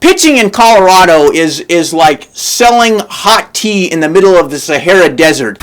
Pitching in Colorado is like selling hot tea in the middle of the Sahara Desert.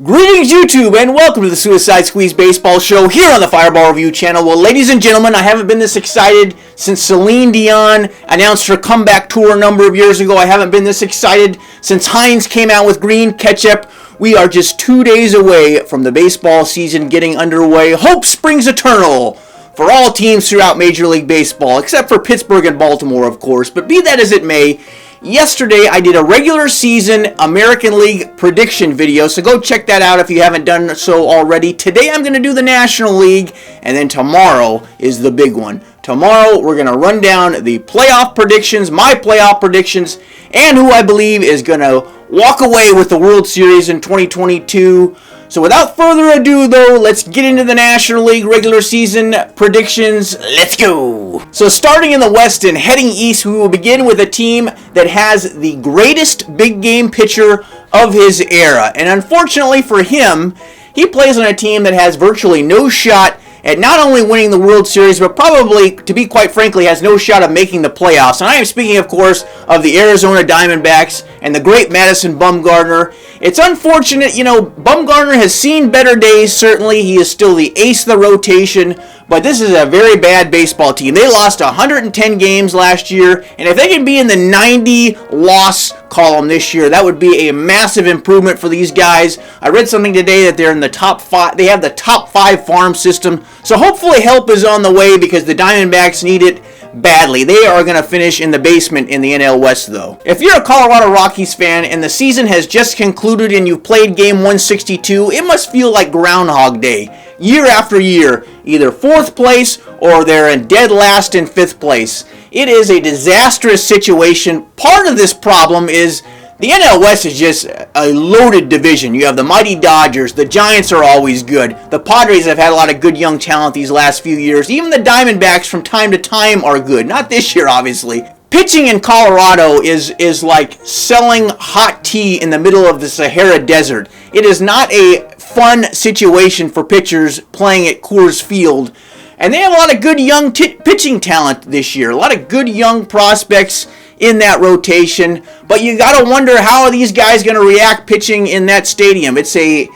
Greetings YouTube and welcome to the Suicide Squeeze Baseball Show here on the Fireball Review channel. Well, ladies and gentlemen, I haven't been this excited since Celine Dion announced her comeback tour a number of years ago. I haven't been this excited since Heinz came out with green ketchup. We are just 2 days away from the baseball season getting underway. Hope springs eternal for all teams throughout Major League Baseball, except for Pittsburgh and Baltimore, of course. But be that as it may, yesterday I did a regular season American League prediction video, so go check that out if you haven't done so already. Today I'm going to do the National League, and then tomorrow is the big one. Tomorrow we're going to run down the playoff predictions, my playoff predictions, and who I believe is going to walk away with the World Series in 2022. So without further ado though, let's get into the National League regular season predictions. Let's go! So starting in the West and heading east, we will begin with a team that has the greatest big game pitcher of his era. And unfortunately for him, he plays on a team that has virtually no shot at not only winning the World Series, but probably, to be quite frankly, has no shot of making the playoffs. And I am speaking, of course, of the Arizona Diamondbacks and the great Madison Bumgarner. It's unfortunate, Bumgarner has seen better days, certainly. He is still the ace of the rotation, but this is a very bad baseball team. They lost 110 games last year, and if they can be in the 90-loss column this year, that would be a massive improvement for these guys. I read something today that they're in the top 5. They have the top 5 farm system, so hopefully help is on the way because the Diamondbacks need it badly. They are going to finish in the basement in the NL West, though. If you're a Colorado Rockies fan and the season has just concluded and you've played game 162, it must feel like Groundhog Day. Year after year, either 4th place or they're in dead last in 5th place. It is a disastrous situation. Part of this problem is the NL West is just a loaded division. You have the mighty Dodgers. The Giants are always good. The Padres have had a lot of good young talent these last few years. Even the Diamondbacks from time to time are good. Not this year, obviously. Pitching in Colorado is like selling hot tea in the middle of the Sahara Desert. It is not a fun situation for pitchers playing at Coors Field. And they have a lot of good young pitching talent this year. A lot of good young prospects in that rotation. But you got to wonder, how are these guys going to react pitching in that stadium? It's a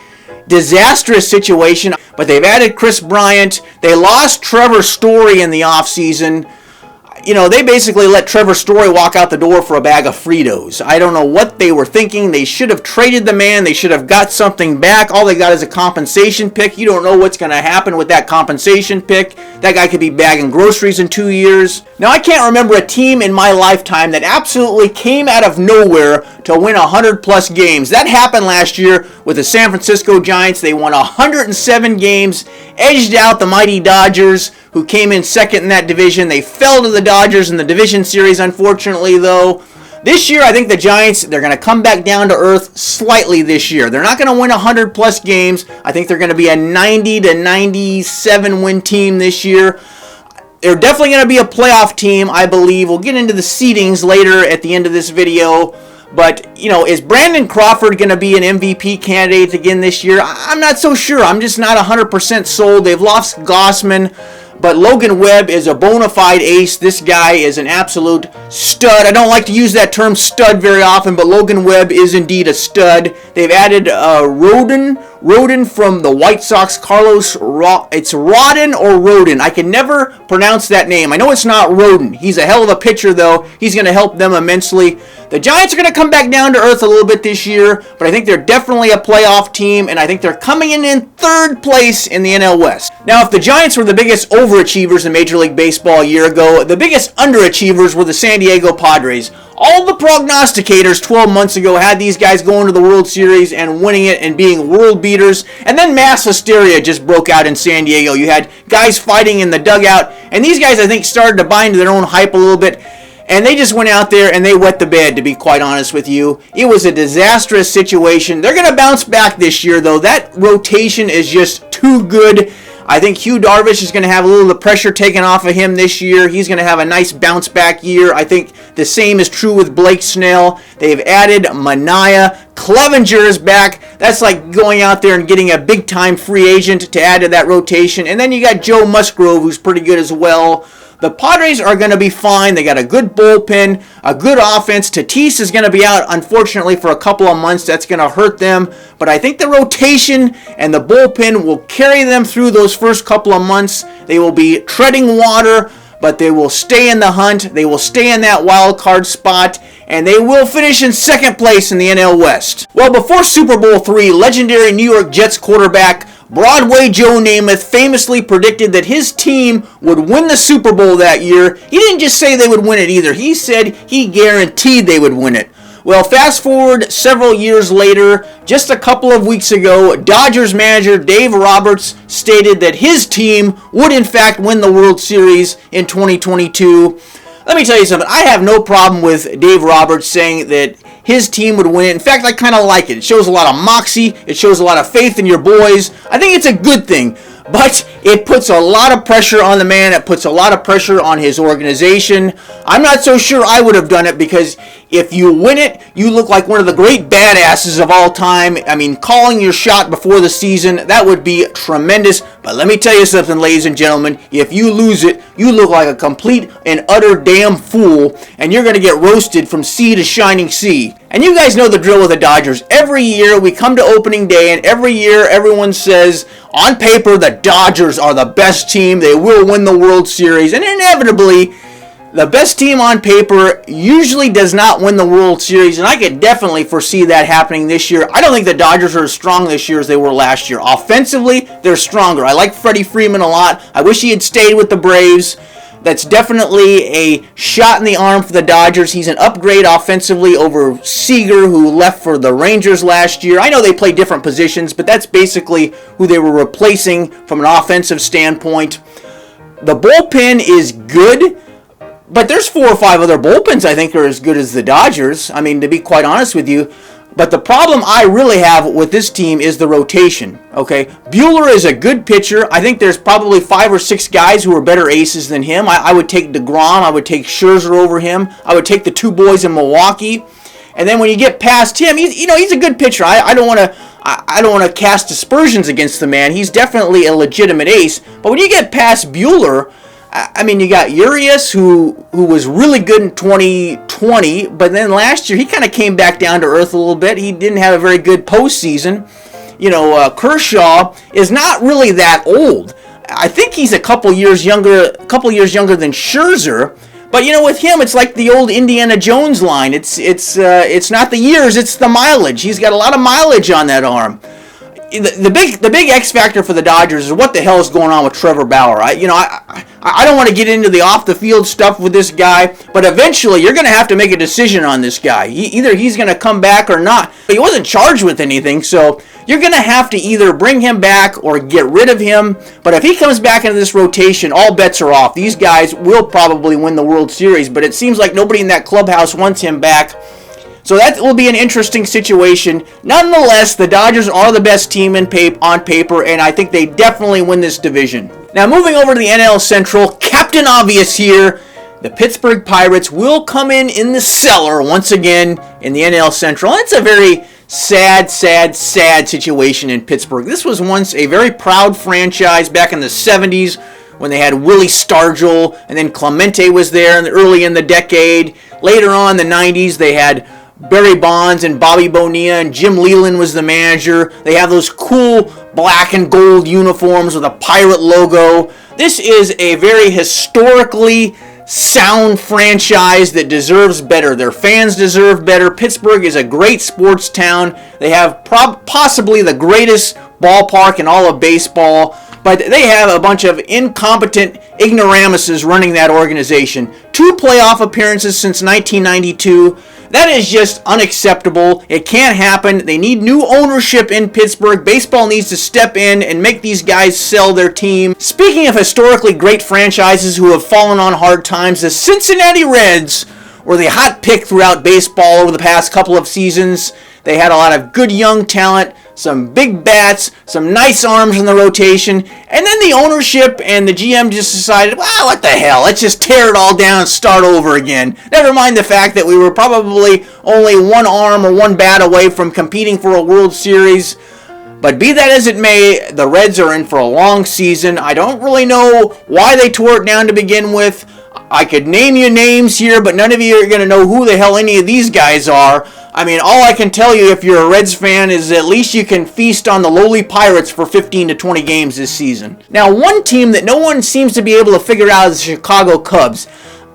disastrous situation. But they've added Chris Bryant. They lost Trevor Story in the offseason. They basically let Trevor Story walk out the door for a bag of Fritos. I don't know what they were thinking. They should have traded the man. They should have got something back. All they got is a compensation pick. You don't know what's going to happen with that compensation pick. That guy could be bagging groceries in 2 years. Now, I can't remember a team in my lifetime that absolutely came out of nowhere to win 100-plus games. That happened last year with the San Francisco Giants. They won 107 games, edged out the mighty Dodgers, who came in second in that division. They fell to the Dodgers in the division series, unfortunately, though. This year, I think the Giants, they're going to come back down to earth slightly this year. They're not going to win 100-plus games. I think they're going to be a 90 to 97 win team this year. They're definitely going to be a playoff team, I believe. We'll get into the seedings later at the end of this video. But, is Brandon Crawford going to be an MVP candidate again this year? I'm not so sure. I'm just not 100% sold. They've lost Gossman. But Logan Webb is a bona fide ace. This guy is an absolute stud. I don't like to use that term stud very often, but Logan Webb is indeed a stud. They've added Rodon from the White Sox. It's Rodon or Rodon. I can never pronounce that name. I know it's not Rodon. He's a hell of a pitcher, though. He's going to help them immensely. The Giants are going to come back down to earth a little bit this year, but I think they're definitely a playoff team, and I think they're coming in 3rd place in the NL West. Now, if the Giants were the biggest overachievers in Major League Baseball a year ago, the biggest underachievers were the San Diego Padres. All the prognosticators 12 months ago had these guys going to the World Series and winning it and being world beaters, and then mass hysteria just broke out in San Diego. You had guys fighting in the dugout, and these guys, I think, started to buy into their own hype a little bit. And they just went out there and they wet the bed, to be quite honest with you. It was a disastrous situation. They're going to bounce back this year, though. That rotation is just too good. I think Hugh Darvish is going to have a little of the pressure taken off of him this year. He's going to have a nice bounce back year. I think the same is true with Blake Snell. They've added Manaea. Clevenger is back. That's like going out there and getting a big time free agent to add to that rotation. And then you got Joe Musgrove, who's pretty good as well. The Padres are going to be fine. They got a good bullpen, a good offense. Tatis is going to be out, unfortunately, for a couple of months. That's going to hurt them. But I think the rotation and the bullpen will carry them through those first couple of months. They will be treading water, but they will stay in the hunt. They will stay in that wild card spot, and they will finish in second place in the NL West. Well, before Super Bowl III, legendary New York Jets quarterback Broadway Joe Namath famously predicted that his team would win the Super Bowl that year. He didn't just say they would win it either. He said he guaranteed they would win it. Well, fast forward several years later, just a couple of weeks ago, Dodgers manager Dave Roberts stated that his team would in fact win the World Series in 2022. Let me tell you something. I have no problem with Dave Roberts saying that his team would win. In fact, I kind of like it. It shows a lot of moxie. It shows a lot of faith in your boys. I think it's a good thing. But it puts a lot of pressure on the man. It puts a lot of pressure on his organization. I'm not so sure I would have done it, because if you win it, you look like one of the great badasses of all time. I mean, calling your shot before the season, that would be tremendous. But let me tell you something, ladies and gentlemen. If you lose it, you look like a complete and utter damn fool, and you're going to get roasted from sea to shining sea. And you guys know the drill with the Dodgers. Every year we come to opening day, and every year everyone says, on paper, the Dodgers are the best team. They will win the World Series. And inevitably, the best team on paper usually does not win the World Series. And I could definitely foresee that happening this year. I don't think the Dodgers are as strong this year as they were last year. Offensively, they're stronger. I like Freddie Freeman a lot. I wish he had stayed with the Braves. That's definitely a shot in the arm for the Dodgers. He's an upgrade offensively over Seager, who left for the Rangers last year. I know they play different positions, but that's basically who they were replacing from an offensive standpoint. The bullpen is good, but there's 4 or 5 other bullpens I think are as good as the Dodgers. I mean, to be quite honest with you. But the problem I really have with this team is the rotation, okay? Buehler is a good pitcher. I think there's probably 5 or 6 guys who are better aces than him. I would take DeGrom. I would take Scherzer over him. I would take the 2 boys in Milwaukee. And then when you get past him, he's a good pitcher. I don't want to cast aspersions against the man. He's definitely a legitimate ace. But when you get past Buehler, I mean, you got Urias, who was really good in 2020, but then last year he kind of came back down to earth a little bit. He didn't have a very good postseason. Kershaw is not really that old. I think he's a couple years younger than Scherzer. But with him, it's like the old Indiana Jones line. It's not the years, it's the mileage. He's got a lot of mileage on that arm. The big X factor for the Dodgers is what the hell is going on with Trevor Bauer. I don't want to get into the off the field stuff with this guy, but eventually you're going to have to make a decision on this guy. Either he's going to come back or not. He wasn't charged with anything, so you're going to have to either bring him back or get rid of him. But if he comes back into this rotation, all bets are off. These guys will probably win the World Series, but it seems like nobody in that clubhouse wants him back. So that will be an interesting situation. Nonetheless, the Dodgers are the best team on paper, and I think they definitely win this division. Now, moving over to the NL Central, Captain Obvious here. The Pittsburgh Pirates will come in the cellar once again in the NL Central. And it's a very sad situation in Pittsburgh. This was once a very proud franchise back in the 70s when they had Willie Stargell, and then Clemente was there early in the decade. Later on in the 90s, they had Barry Bonds and Bobby Bonilla, and Jim Leyland was the manager. They have those cool black and gold uniforms with a pirate logo. This is a very historically sound franchise that deserves better. Their fans deserve better. Pittsburgh is a great sports town. They have possibly the greatest ballpark in all of baseball, but they have a bunch of incompetent ignoramuses running that organization. 2 playoff appearances since 1992. That is just unacceptable. It can't happen. They need new ownership in Pittsburgh. Baseball needs to step in and make these guys sell their team. Speaking of historically great franchises who have fallen on hard times, the Cincinnati Reds were the hot pick throughout baseball over the past couple of seasons. They had a lot of good young talent. some big bats, some nice arms in the rotation, and then the ownership and the GM just decided, well, what the hell, let's just tear it all down and start over again. Never mind the fact that we were probably only one arm or one bat away from competing for a World Series. But be that as it may, the Reds are in for a long season. I don't really know why they tore it down to begin with. I could name you names here, but none of you are going to know who the hell any of these guys are. I mean, all I can tell you if you're a Reds fan is at least you can feast on the lowly Pirates for 15 to 20 games this season. Now, one team that no one seems to be able to figure out is the Chicago Cubs.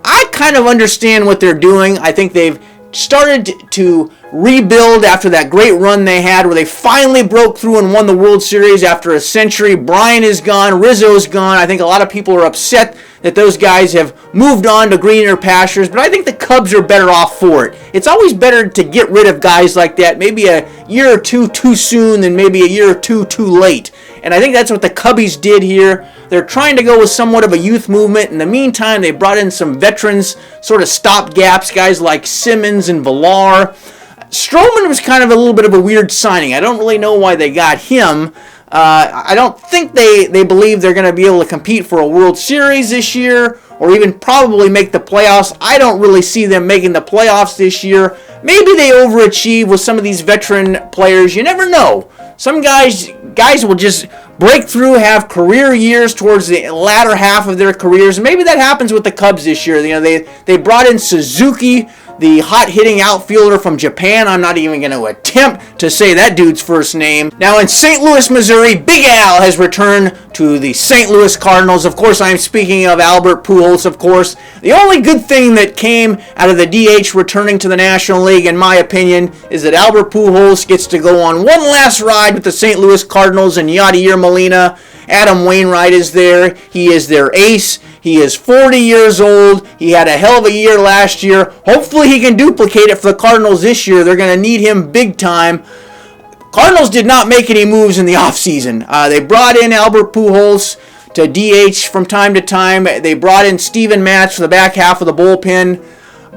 I kind of understand what they're doing. I think they've started to rebuild after that great run they had where they finally broke through and won the World Series after a century. Bryant is gone, Rizzo's gone. I think a lot of people are upset that those guys have moved on to greener pastures, but I think the Cubs are better off for it. It's always better to get rid of guys like that, maybe a year or two too soon than maybe a year or two too late. And I think that's what the Cubbies did here. They're trying to go with somewhat of a youth movement. In the meantime, they brought in some veterans, sort of stopgaps, guys like Simmons and Villar. Stroman was kind of a little bit of a weird signing. I don't really know why they got him. I don't think they believe they're going to be able to compete for a World Series this year or even probably make the playoffs. I don't really see them making the playoffs this year. Maybe they overachieve with some of these veteran players. You never know. Some guys will just break through, have career years towards the latter half of their careers. And maybe that happens with the Cubs this year. You know, they brought in Suzuki, the hot-hitting outfielder from Japan. I'm not even going to attempt to say that dude's first name. Now in St. Louis, Missouri, Big Al has returned to the St. Louis Cardinals. Of course, I'm speaking of Albert Pujols, of course. The only good thing that came out of the DH returning to the National League, in my opinion, is that Albert Pujols gets to go on one last ride with the St. Louis Cardinals and Yadier Molina. Adam Wainwright is there. He is their ace. He is 40 years old. He had a hell of a year last year. Hopefully he can duplicate it for the Cardinals this year. They're going to need him big time. Cardinals did not make any moves in the offseason. They brought in Albert Pujols to DH from time to time. They brought in Steven Matz for the back half of the bullpen.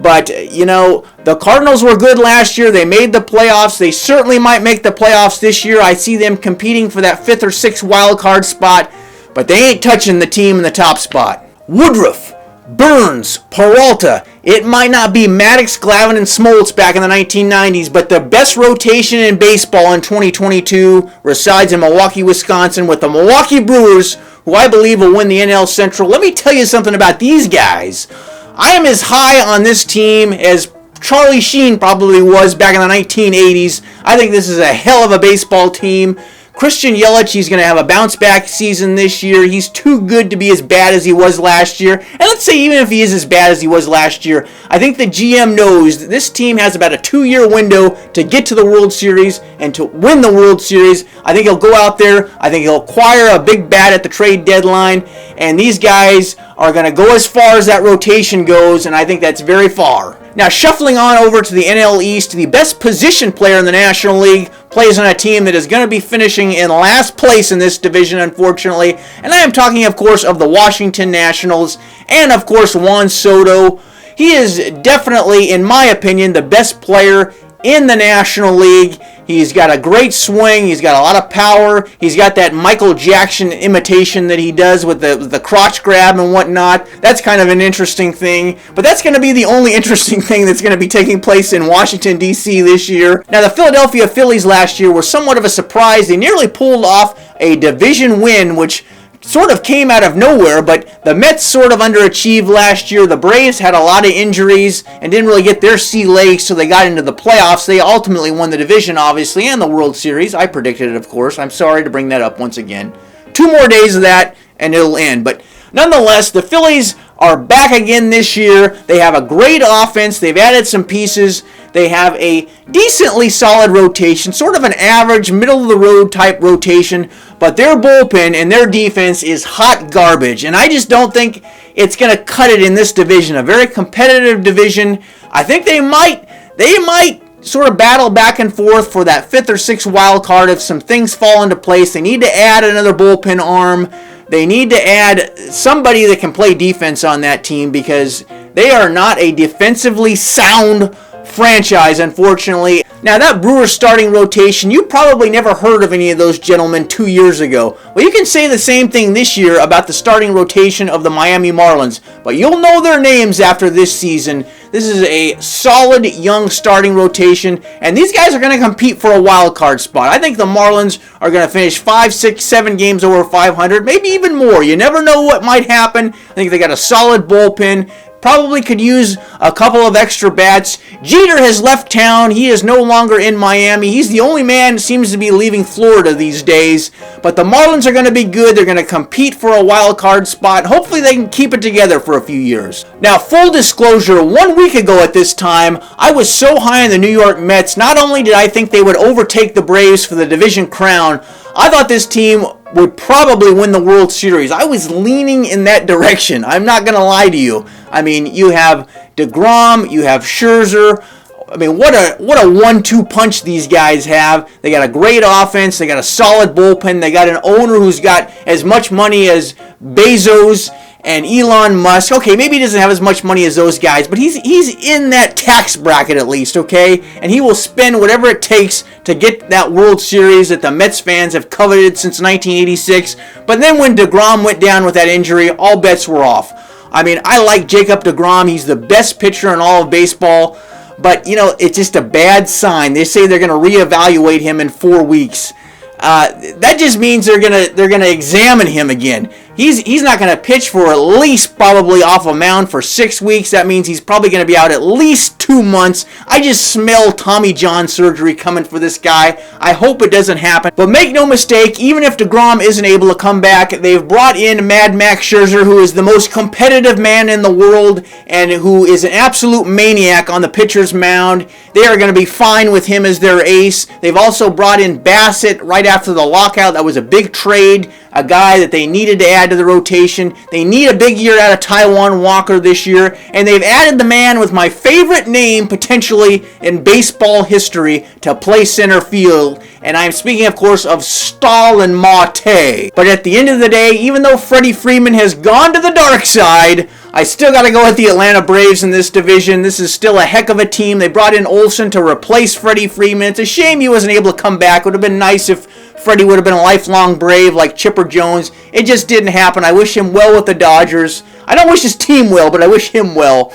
But, you know, the Cardinals were good last year. They made the playoffs. They certainly might make the playoffs this year. I see them competing for that 5th or 6th wild card spot. But they ain't touching the team in the top spot. Woodruff, Burns, Peralta. It might not be Maddox, Glavine, and Smoltz back in the 1990s, but the best rotation in baseball in 2022 resides in Milwaukee, Wisconsin with the Milwaukee Brewers, who I believe will win the NL Central. Let me tell you something about these guys. I am as high on this team as Charlie Sheen probably was back in the 1980s. I think this is a hell of a baseball team. Christian Yelich, he's going to have a bounce-back season this year. He's too good to be as bad as he was last year. And let's say even if he is as bad as he was last year, I think the GM knows that this team has about a 2-year window to get to the World Series and to win the World Series. I think he'll go out there. I think he'll acquire a big bat at the trade deadline. And these guys are going to go as far as that rotation goes, and I think that's very far. Now, shuffling on over to the NL East, the best position player in the National League plays on a team that is going to be finishing in last place in this division, unfortunately. And I am talking, of course, of the Washington Nationals and, of course, Juan Soto. He is definitely, in my opinion, the best player in the National League. He's got a great swing. He's got a lot of power. He's got that Michael Jackson imitation that he does with the crotch grab and whatnot. That's kind of an interesting thing. But that's going to be the only interesting thing that's going to be taking place in Washington, D.C. this year. Now, the Philadelphia Phillies last year were somewhat of a surprise. They nearly pulled off a division win, which sort of came out of nowhere, but the Mets sort of underachieved last year. The Braves had a lot of injuries and didn't really get their sea legs, so they got into the playoffs. They ultimately won the division, obviously, and the World Series. I predicted it, of course. I'm sorry to bring that up once again. 2 more days of that, and it'll end. But nonetheless, the Phillies are back again this year. They have a great offense. They've added some pieces. They have a decently solid rotation, sort of an average, middle-of-the-road type rotation, but their bullpen and their defense is hot garbage, and I just don't think it's going to cut it in this division, a very competitive division. I think they might sort of battle back and forth for that 5th or 6th wild card if some things fall into place. They need to add another bullpen arm. They need to add somebody that can play defense on that team because they are not a defensively sound franchise, unfortunately. Now, that Brewers starting rotation, you probably never heard of any of those gentlemen 2 years ago. Well, you can say the same thing this year about the starting rotation of the Miami Marlins, but you'll know their names after this season. This is a solid, young starting rotation, and these guys are going to compete for a wild card spot. I think the Marlins are going to finish 5, 6, 7 games over 500, maybe even more. You never know what might happen. I think they got a solid bullpen. Probably could use a couple of extra bats. Jeter has left town. He is no longer in Miami. He's the only man who seems to be leaving Florida these days. But the Marlins are going to be good. They're going to compete for a wild card spot. Hopefully they can keep it together for a few years. Now, full disclosure, 1 week ago at this time, I was so high on the New York Mets. Not only did I think they would overtake the Braves for the division crown, I thought this team would probably win the World Series. I was leaning in that direction. I'm not going to lie to you. I mean, you have DeGrom, you have Scherzer. I mean, what a 1-2 punch these guys have. They got a great offense. They got a solid bullpen. They got an owner who's got as much money as Bezos and Elon Musk. Okay, maybe he doesn't have as much money as those guys, but he's in that tax bracket at least, okay? And he will spend whatever it takes to get that World Series that the Mets fans have coveted since 1986. But then when DeGrom went down with that injury, all bets were off. I mean, I like Jacob DeGrom. He's the best pitcher in all of baseball. But, you know, it's just a bad sign. They say they're going to reevaluate him in 4 weeks. That just means they're gonna examine him again. He's not gonna pitch for at least probably off a mound for 6 weeks. That means he's probably gonna be out at least 2 months. I just smell Tommy John surgery coming for this guy. I hope it doesn't happen. But make no mistake, even if DeGrom isn't able to come back, they've brought in Mad Max Scherzer, who is the most competitive man in the world and who is an absolute maniac on the pitcher's mound. They are going to be fine with him as their ace. They've also brought in Bassett right after the lockout. That was a big trade, a guy that they needed to add to the rotation. They need a big year out of Taijuan Walker this year, and they've added the man with my favorite name potentially in baseball history to play center field, and I'm speaking, of course, of Starlin Marte. But at the end of the day, even though Freddie Freeman has gone to the dark side, I still got to go with the Atlanta Braves in this division. This is still a heck of a team. They brought in Olsen to replace Freddie Freeman. It's a shame he wasn't able to come back. It would have been nice if Freddie would have been a lifelong Brave like Chipper Jones. It just didn't happen. I wish him well with the Dodgers. I don't wish his team well, but I wish him well.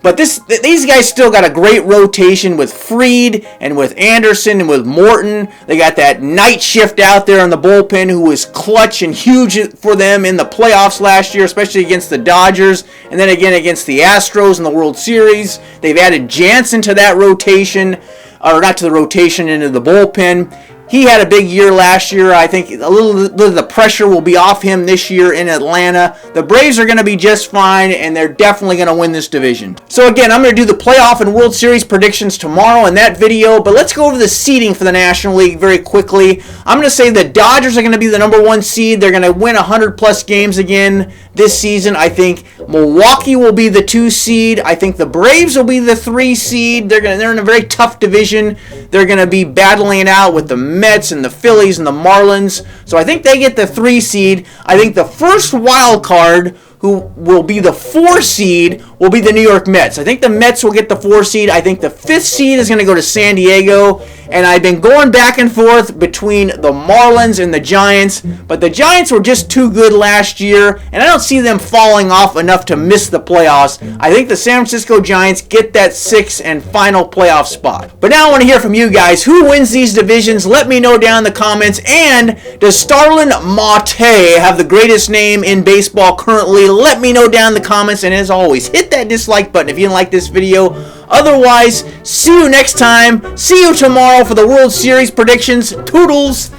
But these guys still got a great rotation with Fried and with Anderson and with Morton. They got that night shift out there in the bullpen who was clutch and huge for them in the playoffs last year, especially against the Dodgers and then again against the Astros in the World Series. They've added Jansen to that rotation, or not to the rotation, into the bullpen. He had a big year last year. I think a little of the pressure will be off him this year in Atlanta. The Braves are going to be just fine, and they're definitely going to win this division. So again, I'm going to do the playoff and World Series predictions tomorrow in that video, but let's go over the seeding for the National League very quickly. I'm going to say the Dodgers are going to be the number 1 seed. They're going to win 100-plus games again this season. I think Milwaukee will be the 2 seed. I think the Braves will be the 3 seed. They're in a very tough division. They're going to be battling it out with the Mets and the Phillies and the Marlins. So I think they get the 3 seed. I think the first wild card, who will be the 4 seed, will be the New York Mets. I think the Mets will get the 4 seed. I think the 5th seed is going to go to San Diego. And I've been going back and forth between the Marlins and the Giants, but the Giants were just too good last year, and I don't see them falling off enough to miss the playoffs. I think the San Francisco Giants get that 6th and final playoff spot. But now I want to hear from you guys. Who wins these divisions? Let me know down in the comments. And does Starlin Marte have the greatest name in baseball currently? Let me know down in the comments. And as always, hit that dislike button if you didn't like this video. Otherwise, see you next time. See you tomorrow for the World Series predictions. Toodles!